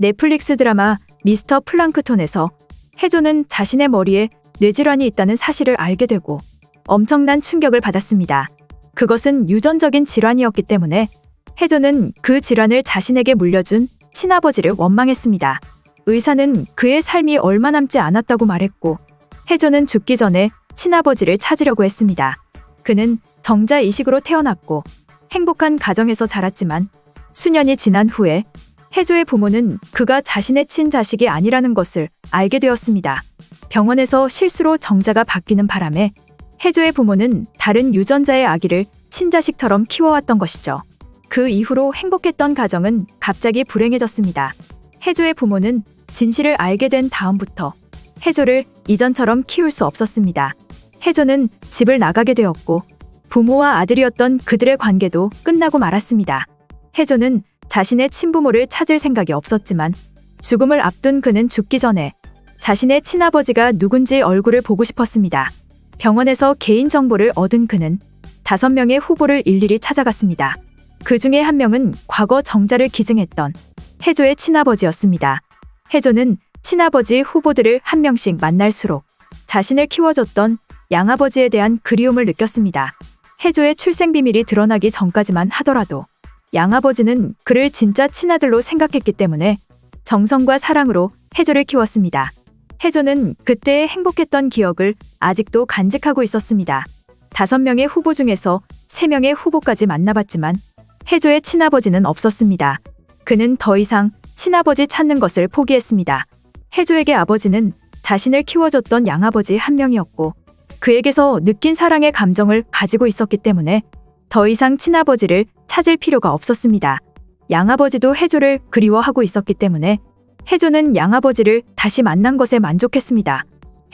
넷플릭스 드라마 미스터 플랑크톤에서 해조는 자신의 머리에 뇌질환이 있다는 사실을 알게 되고 엄청난 충격을 받았습니다. 그것은 유전적인 질환이었기 때문에 해조는 그 질환을 자신에게 물려준 친아버지를 원망했습니다. 의사는 그의 삶이 얼마 남지 않았다고 말했고 해조는 죽기 전에 친아버지를 찾으려고 했습니다. 그는 정자 이식으로 태어났고 행복한 가정에서 자랐지만 수년이 지난 후에 해조의 부모는 그가 자신의 친자식이 아니라는 것을 알게 되었습니다. 병원에서 실수로 정자가 바뀌는 바람에 해조의 부모는 다른 유전자의 아기를 친자식처럼 키워왔던 것이죠. 그 이후로 행복했던 가정은 갑자기 불행해졌습니다. 해조의 부모는 진실을 알게 된 다음부터 해조를 이전처럼 키울 수 없었습니다. 해조는 집을 나가게 되었고 부모와 아들이었던 그들의 관계도 끝나고 말았습니다. 해조는 자신의 친부모를 찾을 생각이 없었지만 죽음을 앞둔 그는 죽기 전에 자신의 친아버지가 누군지 얼굴을 보고 싶었습니다. 병원에서 개인정보를 얻은 그는 5명의 후보를 일일이 찾아갔습니다. 그 중에 한 명은 과거 정자를 기증했던 해조의 친아버지였습니다. 해조는 친아버지 후보들을 한 명씩 만날수록 자신을 키워줬던 양아버지에 대한 그리움을 느꼈습니다. 해조의 출생 비밀이 드러나기 전까지만 하더라도 양아버지는 그를 진짜 친아들로 생각했기 때문에 정성과 사랑으로 해조를 키웠습니다. 해조는 그때의 행복했던 기억을 아직도 간직하고 있었습니다. 5명의 후보 중에서 3명의 후보까지 만나봤지만 해조의 친아버지는 없었습니다. 그는 더 이상 친아버지 찾는 것을 포기했습니다. 해조에게 아버지는 자신을 키워줬던 양아버지 한 명이었고 그에게서 느낀 사랑의 감정을 가지고 있었기 때문에 더 이상 친아버지를 찾을 필요가 없었습니다. 양아버지도 해조를 그리워하고 있었기 때문에 해조는 양아버지를 다시 만난 것에 만족했습니다.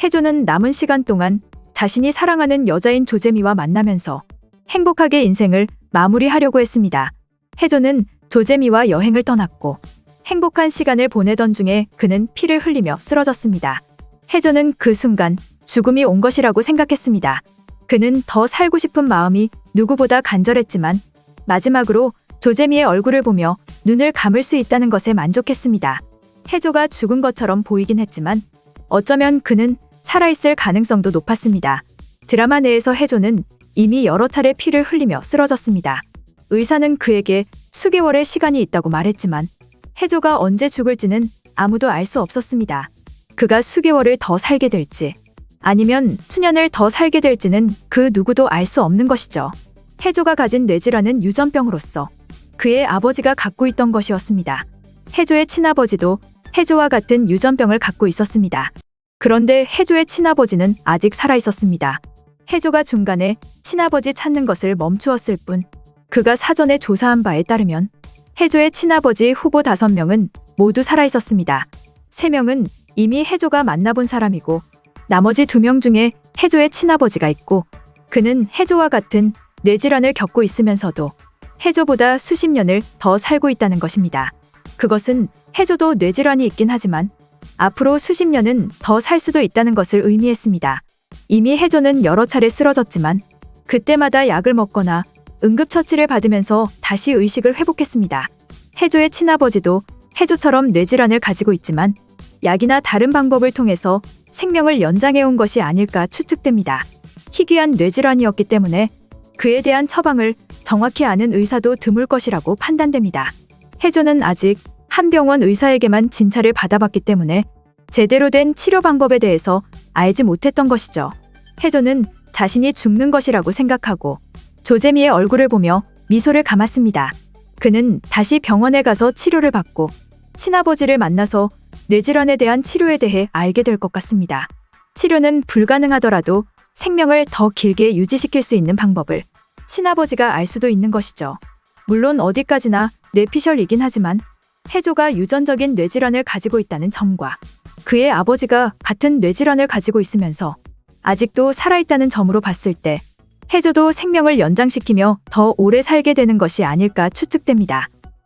해조는 남은 시간 동안 자신이 사랑하는 여자인 조재미와 만나면서 행복하게 인생을 마무리하려고 했습니다. 해조는 조재미와 여행을 떠났고 행복한 시간을 보내던 중에 그는 피를 흘리며 쓰러졌습니다. 해조는 그 순간 죽음이 온 것이라고 생각했습니다. 그는 더 살고 싶은 마음이 누구보다 간절했지만 마지막으로 조재미의 얼굴을 보며 눈을 감을 수 있다는 것에 만족했습니다. 해조가 죽은 것처럼 보이긴 했지만 어쩌면 그는 살아있을 가능성도 높았습니다. 드라마 내에서 해조는 이미 여러 차례 피를 흘리며 쓰러졌습니다. 의사는 그에게 수개월의 시간이 있다고 말했지만 해조가 언제 죽을지는 아무도 알 수 없었습니다. 그가 수개월을 더 살게 될지 아니면 수년을 더 살게 될지는 그 누구도 알 수 없는 것이죠. 해조가 가진 뇌질환은 유전병으로서 그의 아버지가 갖고 있던 것이었습니다. 해조의 친아버지도 해조와 같은 유전병을 갖고 있었습니다. 그런데 해조의 친아버지는 아직 살아있었습니다. 해조가 중간에 친아버지 찾는 것을 멈추었을 뿐 그가 사전에 조사한 바에 따르면 해조의 친아버지 후보 5명은 모두 살아있었습니다. 3명은 이미 해조가 만나본 사람이고 나머지 2명 중에 해조의 친아버지가 있고 그는 해조와 같은 뇌질환을 겪고 있으면서도 해조보다 수십 년을 더 살고 있다는 것입니다. 그것은 해조도 뇌질환이 있긴 하지만 앞으로 수십 년은 더 살 수도 있다는 것을 의미했습니다. 이미 해조는 여러 차례 쓰러졌지만 그때마다 약을 먹거나 응급처치를 받으면서 다시 의식을 회복했습니다. 해조의 친아버지도 해조처럼 뇌질환을 가지고 있지만 약이나 다른 방법을 통해서 생명을 연장해온 것이 아닐까 추측됩니다. 희귀한 뇌질환이었기 때문에 그에 대한 처방을 정확히 아는 의사도 드물 것이라고 판단됩니다. 해조는 아직 한 병원 의사에게만 진찰을 받아봤기 때문에 제대로 된 치료 방법에 대해서 알지 못했던 것이죠. 해조는 자신이 죽는 것이라고 생각하고 조재미의 얼굴을 보며 미소를 감았습니다. 그는 다시 병원에 가서 치료를 받고 친아버지를 만나서 뇌질환에 대한 치료에 대해 알게 될 것 같습니다. 치료는 불가능하더라도 생명을 더 길게 유지시킬 수 있는 방법을 친아버지가 알 수도 있는 것이죠. 물론 어디까지나 뇌피셜이긴 하지만 해조가 유전적인 뇌질환을 가지고 있다는 점과 그의 아버지가 같은 뇌질환을 가지고 있으면서 아직도 살아있다는 점으로 봤을 때 해조도 생명을 연장시키며 더 오래 살게 되는 것이 아닐까 추측됩니다.